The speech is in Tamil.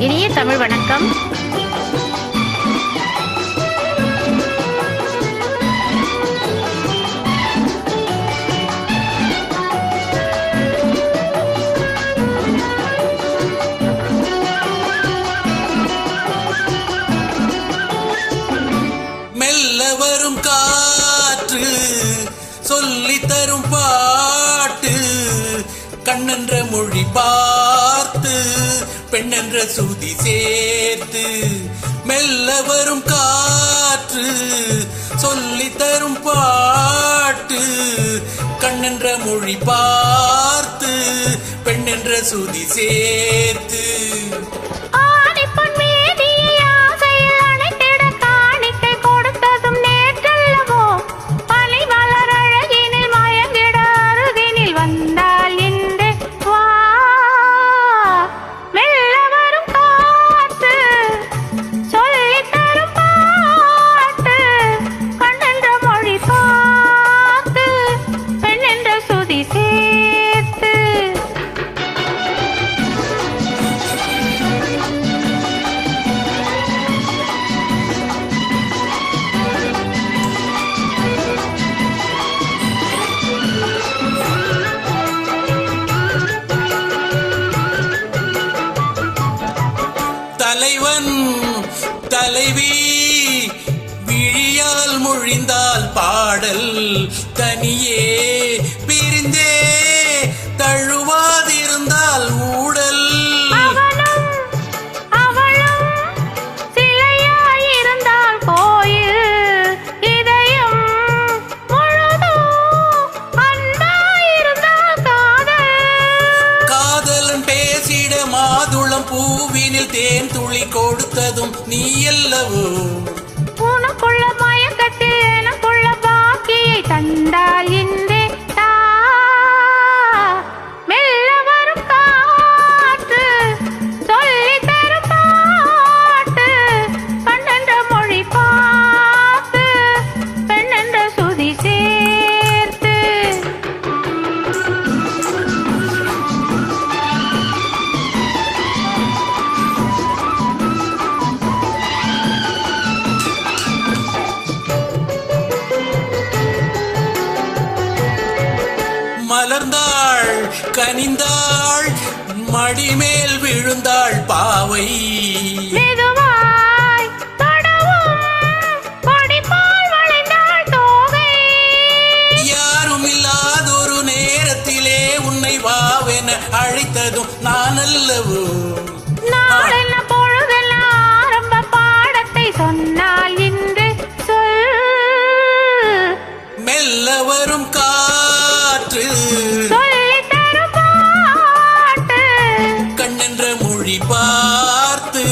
இனிய தமிழ் வணக்கம். மெல்ல வரும் காற்று சொல்லி தரும் பாட்டு, கண்ணென்ற மொழி பார்த்து பெண்ணென்ற சுதி சேர்த்து. மெல்ல வரும் காற்று சொல்லி தரும் பாட்டு, கண்ணென்ற மொழி பார்த்து பெண்ணென்ற சுதி சேர்த்து. தலைவன் தலைவி விழியால் மொழிந்தால் பாடல், தனியே பிரிந்தே தழுவாதிருந்தால் ஊடல். பூவினில் தேன் துளி கொடுத்ததும் நீ அல்லவோ? உனக்குள்ள மயக்கத்தில் எனக்குள்ள பாக்கியை தந்தால் இன்றே தா. மெல்ல வரும் காற்று சொல்லி தரும் பாட்டு, கண்ணென்ற மொழி பார்த்து பெண்ணென்ற சுதி சேர்த்து. மலர்ந்தாள் கனிந்தாள் மடிமேல் விழுந்தாள் பாவை, மெதுவாய் தடவும் கொடிபால் வளைந்தாள் தோகை. யாரும் இல்லாதொரு நேரத்திலே உன்னை வாவென அழைத்ததும் நான் அல்லவோ? நாளென்ன பொழுதெல்லாம் ஆரம்ப பாடத்தை சொன்னால் இன்று சொல். மெல்ல வரும் காற்று சொல்லி தரும் பாட்டு, கண்ணென்ற மொழி பார்த்து